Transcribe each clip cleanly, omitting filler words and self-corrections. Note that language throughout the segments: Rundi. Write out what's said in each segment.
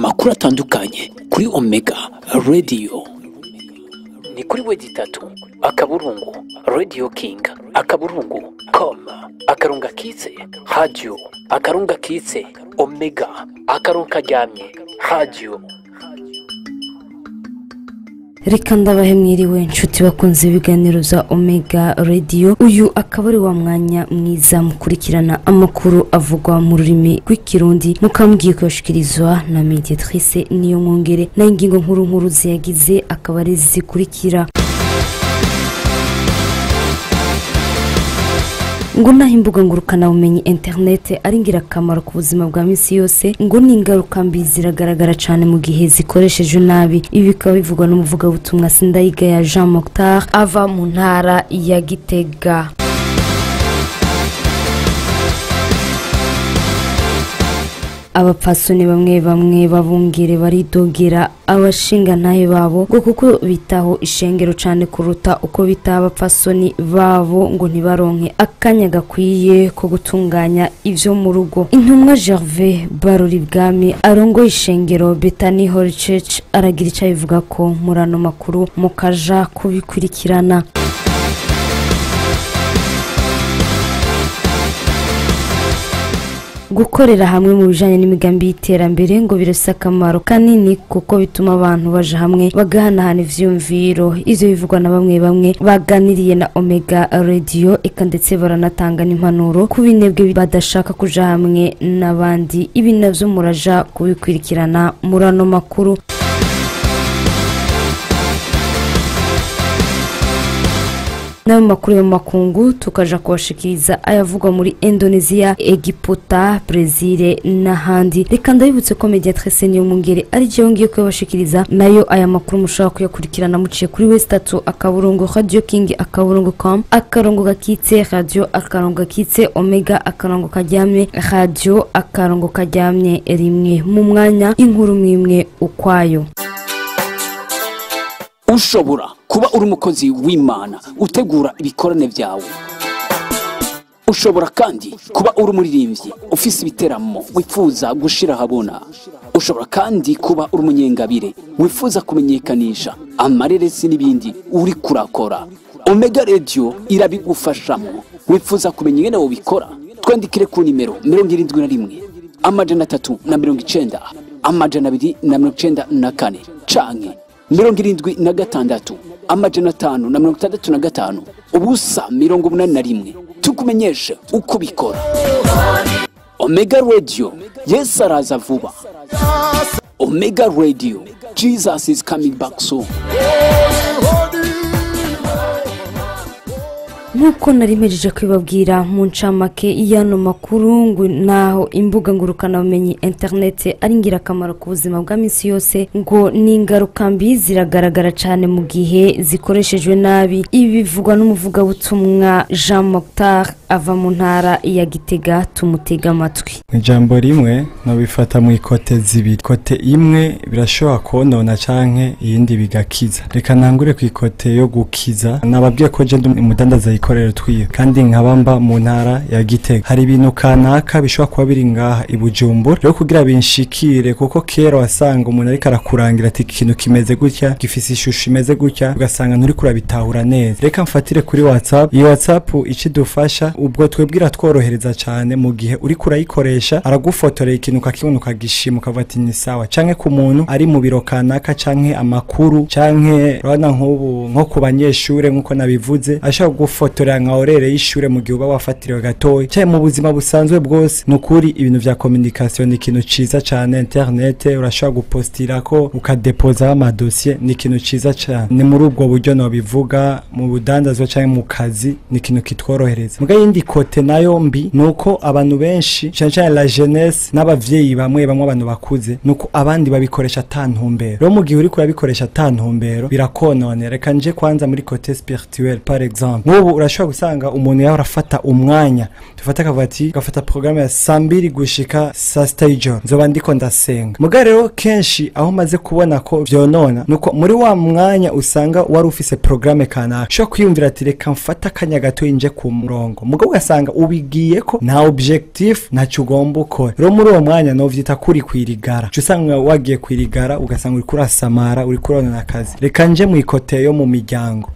amakuru atandukanye kuri Omega Radio. Ni kuri wedi3 akaburungu Radio King akaburungu.com akarunga kitse radio akarunga kitse Omega akarunga ryamye radio. Reka ndabahe mwiriwe nshuti bakunze ibiganiro za Omega Radio. Uyu akaba ari wa mwanya mwiza mukurikirana amakuru avugwa mu rurimi rw'ikirundi mukambwiye kwashikirizwa na Mediatrice niyo mwongere na ingingo nkuru ziyagize akaba ari zikurikira. Ngo naho imbuga ngurukana bumenyi internet ari ngirakamaro ku buzima bwa misi yose, ngo ni ingaruka mbi ziragaragara cyane mu gihe zikoresheje nabi. Ibi bikaba bivugwa n'umuvugabutumwa Sindayigaya Jean Mokhtar ava mu ntara ya Gitega. Abapfasoni bamwe babungere baridogera abashinga ntahe babo ngo kuko bitaho ishengero cyane kuruta uko bita abapfasoni babo ngo ntibaronke akanya gakwiye ko gutunganya ivyo mu rugo. Intumwa Gervais Baroribwami arongo ishengero Bethany Holy Church aragira icyo bivuga ko murano makuru mukaja kubikurikirana. Gukorera hamwe mu bijanye n'imigambi y'iterambere ngo birasa akamaro kanini kuko bituma abantu baje hamwe bagahanahana ivyumviro. Ivyo bivugwa na bamwe baganiriye na Omega Radio, eka ndetse baranatanga n'impanuro ku binebwe badashaka kuja hamwe n'abandi. Ibi navyo muraja kubikurikirana murano makuru. Na makuru yo makungu tukaja kubashikiriza ayavugwa muri Indonesia, Egiputa, Brazil n'ahandi. Reka ndabibutse ko Mediatrice niyo mwongere ari je ngiye kubashikiriza nayo aya makuru mushaka kuyakurikirana muciye kuri West3 akaburungu Radio King akaburungu.com akarongo gakitse radio akarongo gakitse Omega akarongo kajyamye radio akarongo kajyamye rimwe mu mwanya inkuru mwimwe ukwayo. Ushobora kuba uri umukozi w'Imana utegura ibikorane byawe. Ushobora kandi kuba uri umuririmbyi ufise ibiteramo wifuza gushira habona. Ushobora kandi kuba uri umunyengabire wifuza kumenyekanisha amareresi n'ibindi uri kurakora. Omega Radio irabigufashamo. Wifuza kumenya ingene wobikora? Twandikire ku nimero 71 390 294 canke 76 565 ubusa 81 tukumenyeshe uko bikora. Omega Radio, yes araza vuba. Omega Radio, Jesus is coming back soon. Nuko narimejeje kwibabwira mu ncamake y'ano makuru ngo naho imbuga ngurukana bumenyi internet ari ngirakamaro ku buzima bwa misi yose, ngo ni ingaruka mbi ziragaragara cyane mu gihe zikoreshejwe nabi. Ibi bivugwa n'umuvugabutumwa Jean Mokhtar ava mu ntara ya Gitega. Tumutega amatwi. Ijambo rimwe no bifata mu ikote zibiri. Kote imwe birashobora konona canke iyindi bigakiza. Reka nangure ku ikote yo gukiza. Nababwiye ko je umudandaza ikorera twiye kandi nkabamba mu ntara ya Gitega. Hari ibintu kanaka bishobora kuba biri ngaha i Bujumbura rero kugira binshikire, kuko kera wasanga umuntu ariko arakurangira ati ikintu kimeze gutya gifise ishusho imeze gutya ugasanga nturi kurabitahura neza. Reka mfatire kuri WhatsApp. Iyi WhatsApp icidufasha ubwo twebwira tworohereza cyane mu gihe uri kurayikoresha aragufotorera ikintu kakibona ukagishima ukavuga ati ni sawa, canke ku muntu ari mu biro kanaka canke amakuru canke rana nk'ubu nko ku banyeshure nkuko nabivuze ashaka gufotorera nka orere y'ishure mu gihe uba wafatiriwe gatoyi cyane. Mu buzima busanzwe bwose nukuri ibintu vya communication ni ikintu ciza cyane. Internet urashaka gupostira ko ukadepoza amadosiye ni ikintu ciza cyane. Ni muri ubwo buryo no bivuga mu budandazwa canke mu kazi ni ikintu kitworohereza. Muga yindi kote nayo mbi nuko abantu benshi cyane la jeunesse n'abavyeyi bamwe abantu bakuze nuko abandi babikoresha tantumbero. Rero mu gihe uri kurabikoresha tantumbero birakononera. Reka nje kwanza muri kote spirituel par exemple. Nk'ubu urashobora gusanga umuntu yahora afata umwanya tufata akavuga ati gafata programme ya 2 gushika saa 6 nzoba ndiko ndasenga muga rero kenshi aho maze kubona ko vyonona nuko muri wa mwanya usanga wari ufise programme kanaka sho kwiyumvira ati reka mfata akanya gato inje ku murongo muga ugasanga ubigiye ko nta objectif ntacyo ugomba ukora rero muri uwo mwanya no vyita kuri kwirigara usanga wagiye kwirigara ugasanga uri kurasamara uri kurona akazi reka nje mu ikote yo mu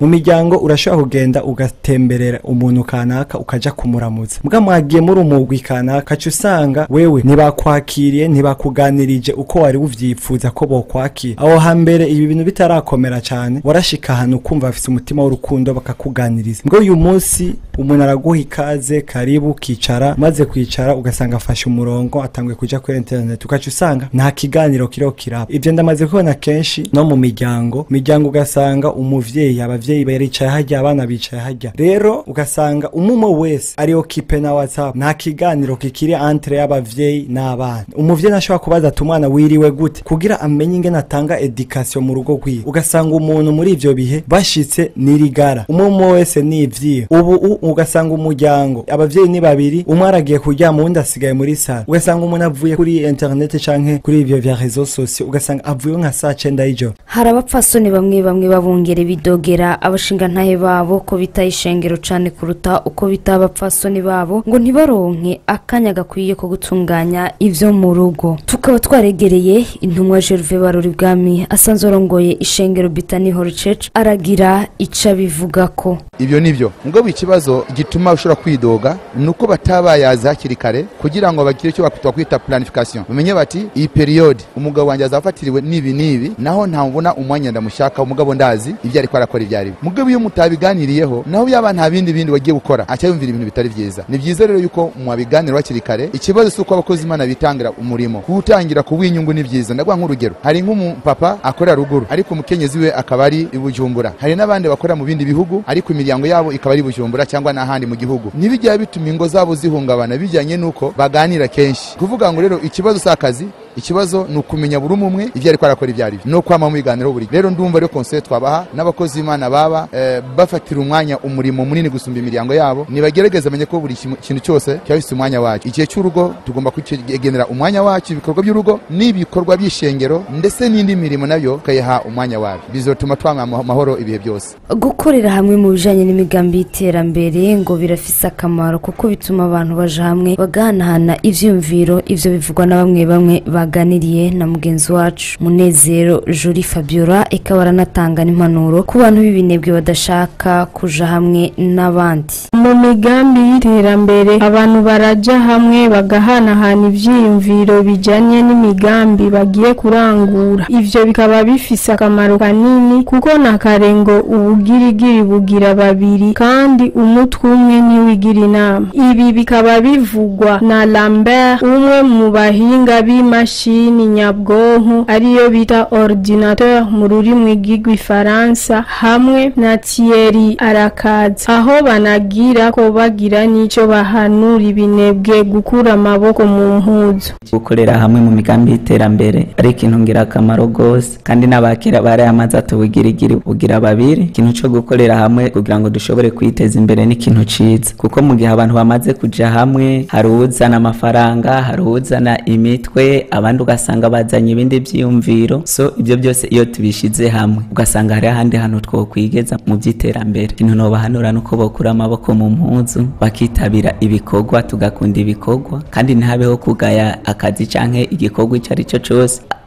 miryango urashobora kugenda ugatemberera umuntu kanaka ukaja kumuramutsa muga mwagiye muri umugwi kanaka cyo usanga wewe ntibakwakiriye ntibakuganirije uko wari uvyifuza ko bokwakira aho hambere ibi bintu bitarakomera cyane warashika ahantu kumva afite umutima w'urukundo bakakuganiriza ngo uyu munsi umuntu araguha ikaze karibu kicara maze kwicara ugasanga afashe umurongo atangwe kuja kuri internet ukaca usanga nta kiganiro kiriho kiraba ivyo ndamaze kubona kenshi no mu miryango ugasanga umuvyeyi abavyeyi baricaye hajya abana bicaye hajya rero ugasanga umumo wese ari okipe na WhatsApp nta kiganiro kikiri entre y'abavyeyi n'abana umuvyeyi nashobora kubaza ati umwana wiriwe gute kugira amenye ingene atanga education mu rugo rwiwe ugasanga umuntu muri ivyo bihe bashitse nirigara umumo wese nivyiye ubu ugasanga umuryango abavyeyi ni babiri umwe aragiye kuryama uwundi asigaye muri sala ugasanga umuntu avuye kuri internet canke kuri ivyo vya réseaux sociaux ugasanga avuye nka saa 9 y'ijoro hari abapfasoni bamwe babungere bidogera abashinga ntahe babo ko bita ishengero cane kuruta uko bita abapfasoni babo ngo ntibaronke akanya gakwiye ko gutunganya ivyo mu rugo tukaba twaregereye intumwa Gervais Barori bwami asanzwe arongoye ishengero Bethany Holy Church aragira ica bivuga ko ivyo nivyo ngo ikibazo gituma ushobora kwidoga nuko batabayaza hakiri kare kugira ngo bagire icyo bakwita planification umenye bati iyi period umugabo wanje azafatiriwe nibi naho ntamubona umwanya ndamushaka umugabo ndazi ivyo ari kwarakora ivyari mugabo iyo mutabiganiriyeho naho yaba nta bindi wagiye gukora acyayumvira ibintu bitari vyiza ni vyiza rero yuko mwabiganira hakiri kare ikibazo suko abakozi Imana bitangira umurimo kutangira kuwinyungu ni vyiza ndagwa nk'urugero hari nk'umupapa akorera ruguru ariko umukenyezi we akaba ari ibujumbura hari n'abandi bakora mu bindi bihugu ariko imiryango yabo ikaba ari ibujumbura cyangwa n'ahandi mu gihugu nibijya bituma ingo zabo zihungabana bijyanye nuko baganira kenshi kuvuga ngo rero ikibazo sakazi ikibazo nukumenya buri umwe ivyo ari kwarakora ivyari no kwama mu biganiro buri rero ndumva rero conseil twabaha n'abakozi Imana baba bafatira umwanya umurimo munini gusumba imiryango yabo nibagerageza amenye ko buri kintu cyose cyafise umwanya wacu igihe cy'urugo tugomba kukigenera umwanya wacu ibikorwa by'urugo n'ibikorwa by'ishengero ndetse n'indi mirimo nayo kayaha umwanya wacu bizotuma twama amahoro ibihe byose gukorera hamwe mu bijanye n'imigambi y'iterambere ngo birafise akamaro kuko bituma abantu baja hamwe bagahanahana ivyumviro ivyo bivugwa na bamwe baganiriye na mugenzi wacu Munezero Jolie Fabiola ikaba aranatanga n'impanuro ku bantu b'ibinebwe badashaka kuja hamwe n'abandi mu migambi y'iterambere abantu baraja hamwe bagahanahana ivyiyumviro bijanye n'imigambi bagiye kurangura ivyo bikaba bifise akamaro kanini kuko nakarengo ubugirigiri bugira babiri kandi umutwe umwe niwigira inama ibi bikaba bivugwa na Lambert umwe mu bahinga b'imashini nyabwonko ariyo bita ordinateur mu rurimi rw'igifaransa hamwe na Thierry Arakaza aho banagira ko bagira n'icyo bahanura ibinebwe gukura amaboko mu mpuzu gukorera hamwe mu migambi y'iterambere ari ikintu ngirakamaro gose kandi n'abakera barayamaze atubugirigiri bugira babiri ikintu cyo gukorera hamwe kugira ngo dushobore kwiteza imbere n'ikintu ciza kuko mu gihe abantu bamaze kuja hamwe hari uzana amafaranga hari uzana imitwe abandi ugasanga bazanye ibindi byiyumviro so ibyo byose iyo tubishize hamwe ugasanga hari ahandi hantu twokwigeza mu by'iterambere ikintu no bahanura nuko bokura amaboko mu mpuzu bakitabira ibikorwa tugakunda ibikorwa kandi ntihabeho kugaya akazi canke igikorwa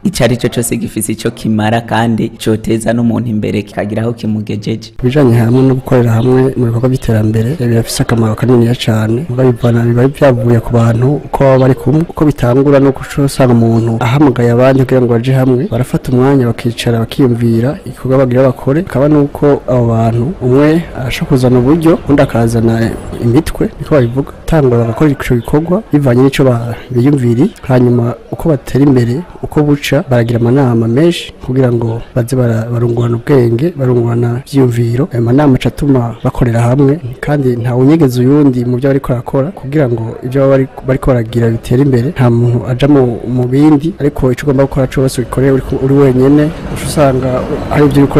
icari cyo gifise ico kimara kandi coteza n'umuntu imbere kikagiraho kimugejeje bijanye hamwe no gukorera hamwe mu bikorwa by'iterambere birafise akamaro kanini cyane babivana biba byavuye ku bantu uko bari kumwe uko bitangura no gucosanga umuntu ahamagaye abandi kugira ngo baje hamwe barafata umwanya bakicara bakiyumvira ikorwa bagira bakore kaba nuko abo bantu umwe ashaka kuzana uburyo undi akazana imitwe niko babivuga baratangura bagakora ico gikorwa bivanye n'ico biyumviri hanyuma uko batera imbere uko buca baragira amanama menshi kugira ngo baze barungurana ubwenge barungurana ivyiyumviro ayo manama acatuma bakorera hamwe kandi nta unyegeza uyundi mu byo bariko barakora kugira ngo ibyo bariko baragira bitera imbere nta muntu aja mu bindi ariko ico ugomba gukora cose ugikoreye uri wenyene usanga ari ibyo uriko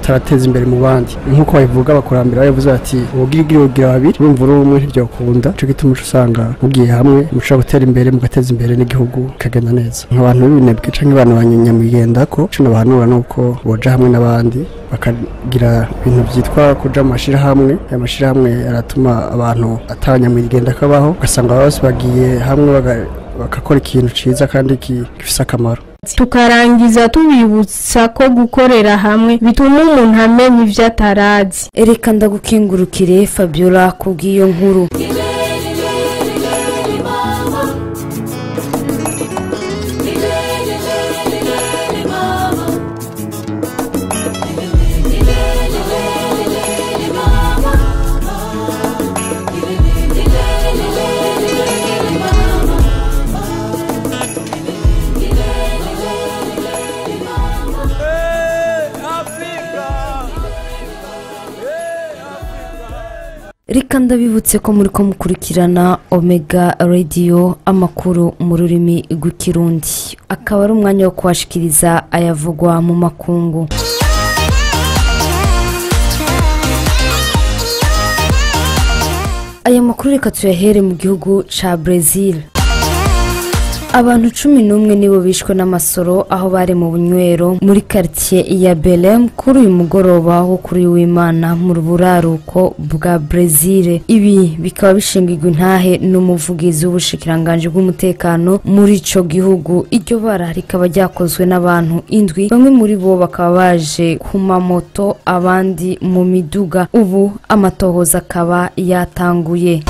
utarateza imbere mu bandi nk'uko babivuga abakurambere bavuze ati ugira babiri urumva uri umwe ntibyokunda ico gituma usanga mugiye hamwe mushobora gutera imbere mugateza imbere n'igihugu kagenda neza nk'abantu b'ibinebwe canke abantu banyamwigendako cyo nabahanura nuko boja hamwe n'abandi bakagira ibintu byitwa kuja mu mashirahamwe aya mashirahamwe aratuma abantu atanyamwigenda kabaho ugasanga bose bagiye hamwe bagakora ikintu ciza kandi gifise akamaro tukarangiza tubibutsa ko gukorera hamwe bituma umuntu amenya ivyo atarazi. Reka ndagukingurukire Fabiola kubw'iyo nkuru. Reka ndabibutse ko muri ko mukurikirana Omega Radio amakuru mu rurimi rw'ikirundi akaba ari umwanya wo kwashikiriza ayavugwa mu makungu. Aya makuru reka tuyahere mu gihugu ca Brazil. Abantu 11 nibo bishwe n'amasoro aho bari mu bunywero muri quartier ya Belém kuri uyu mugoroba wo kuri w'Imana mu buraruko bwa Brazil. Ibi bikaba bishingirwa intahe n'umuvugizi w'ubushikiranganje bw'umutekano muri ico gihugu. Iryo bara rikaba ryakozwe n'abantu 7 bamwe muri bo bakaba baje ku mamoto abandi mu miduga. Ubu amatohoza akaba yatanguye.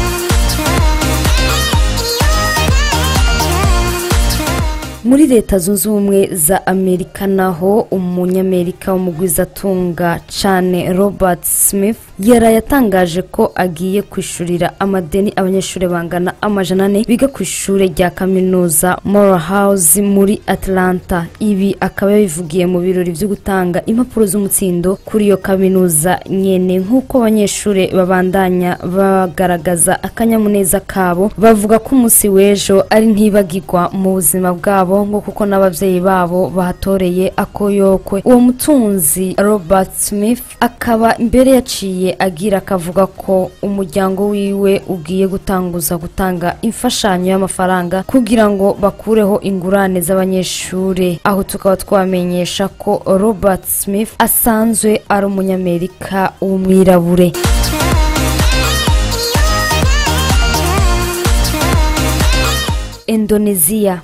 Muri leta zunze ubumwe za Amerika naho umunyamerika w'umugwizatunga cane Robert Smith yarayatangaje ko agiye kwishurira amadeni abanyeshuri bangana amajana 4 biga ku ishure rya kaminuza Morehouse muri Atlanta. Ibi akaba yabivugiye mu birori byo gutanga impapuro z'umutsindo kuri iyo kaminuza nyene. Nk'uko abanyeshuri babandanya bagaragaza akanyamuneza kabo bavuga ko umunsi w'ejo ari ntibagirwa mu buzima bwabo ngo kuko n'abavyeyi babo bahatoreye akoyokwe. Uwo mutunzi Robert Smith akaba imbere yaciye agira akavuga ko umuryango wiwe ugiye gutanga imfashanyo y'amafaranga kugira ngo bakureho ingurane z'abanyeshure. Aho tukaba twamenyesha ko Robert Smith asanzwe ari umunyamerika w'umwirabure. Indonesia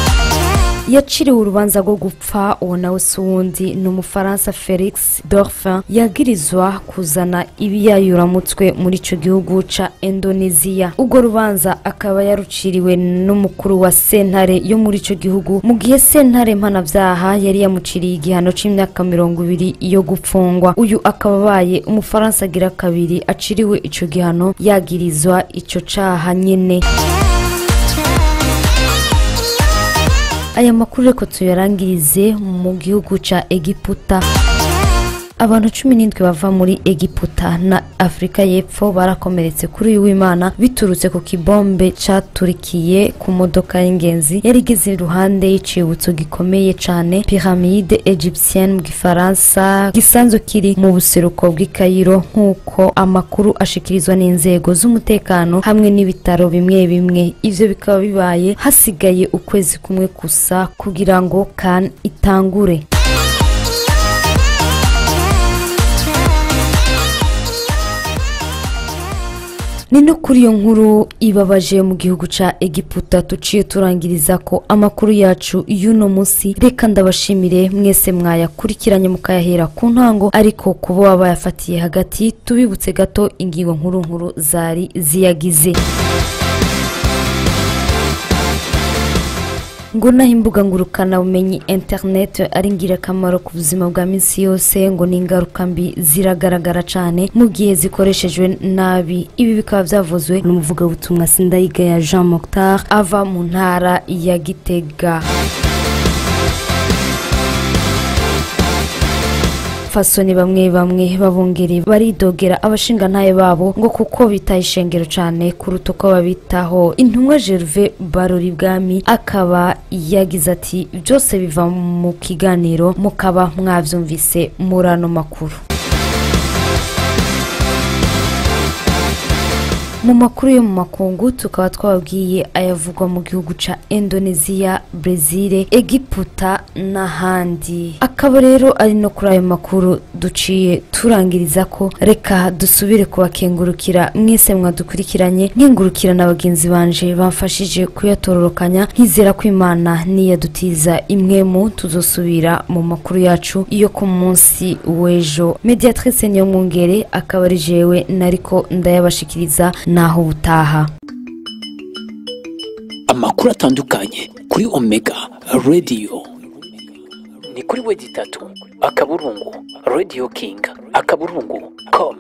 yaciriwe urubanza rwo gupfa. Uwo nawe suwundi ni umufaransa Felix Dorfin yagirizwa kuzana ibiyayuramutwe muri ico gihugu ca Indonesia. Ubwo rubanza akaba yaruciriwe n'umukuru wa sentare yo muri ico gihugu mu gihe sentare mpanavyaha yari yamuciriye igihano c'imyaka 20 yo gupfungwa. Uyu akaba baye umufaransa agira kabiri aciriwe ico gihano yagirizwa ico caha nyene. Aya makuru reko tuyarangirize mu gihugu ca Egiputa. Abantu 17 bava muri Egiputa na Afrika y'Epfo barakomeretse kuri uyu w'Imana biturutse ku kibombe caturikiye ku modoka y'ingenzi yari igeze iruhande y'icibutso gikomeye cane Pyramide Egyptienne mu Gifaransa gisanzwe kiri mu buseruko bw'i Cairo, nk'uko amakuru ashikirizwa n'inzego z'umutekano hamwe n'ibitaro bimwe bimwe. Ivyo bikaba bibaye hasigaye ukwezi kumwe gusa kugira ngo kan itangure. Nino kuri iyo nkuru ibabaje mu gihugu ca Egiputa tuciye turangiriza ko amakuru yacu y'uno munsi. Reka ndabashimire mwese mwayakurikiranye mukayahera ku ntango, ariko kubo wabayafatiye hagati tubibutse gato ingingo nkuru zari ziyagize. ngo naho imbuga ngurukana bumenyi internet ari ingirakamaro ku buzima bwa minsi yose ngo ni ingaruka mbi ziragaragara cyane mu gihe zikoreshejwe nabi. Ibi bikaba byavuzwe n'umuvugabutumwa Sindayigaya Jean Mokhtar ava mu ntara ya Gitega. Fasoni bamwe babungeri baridogera abashingantahe babo ngo kuko bitaye ishengero cyane kuruta uko babitaho. Intumwa Gervais Baroribwami akaba yagize ati byose biva mu kiganiro mukaba mwavyumvise murano makuru. Mu makuru yo mu makungu tukaba twabwiye ayavugwa mu gihugu ca Indonesia, Brazil, Egiputa n'ahandi. Akaba rero ari no kuri ayo makuru duciye turangiriza ko reka dusubire kubakengurukira mwese mwadukurikiranye nkengurukira n'abagenzi banje bamfashije kuyatororokanya nkizera ko Imana niyadutiza imwemu tuzosubira mu makuru yacu iyo ku munsi w'ejo. Mediatrice Nyamwungere akaba ari jewe nariko ndayabashikiriza naho butaha. Amakuru atandukanye kuri Omega Radio ni kuri wedi3 akaburungu Radio King akaburungu com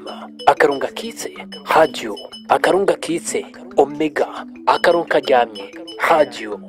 akarunga kitse radio akarunga kitse Omega akarunga ryamye radio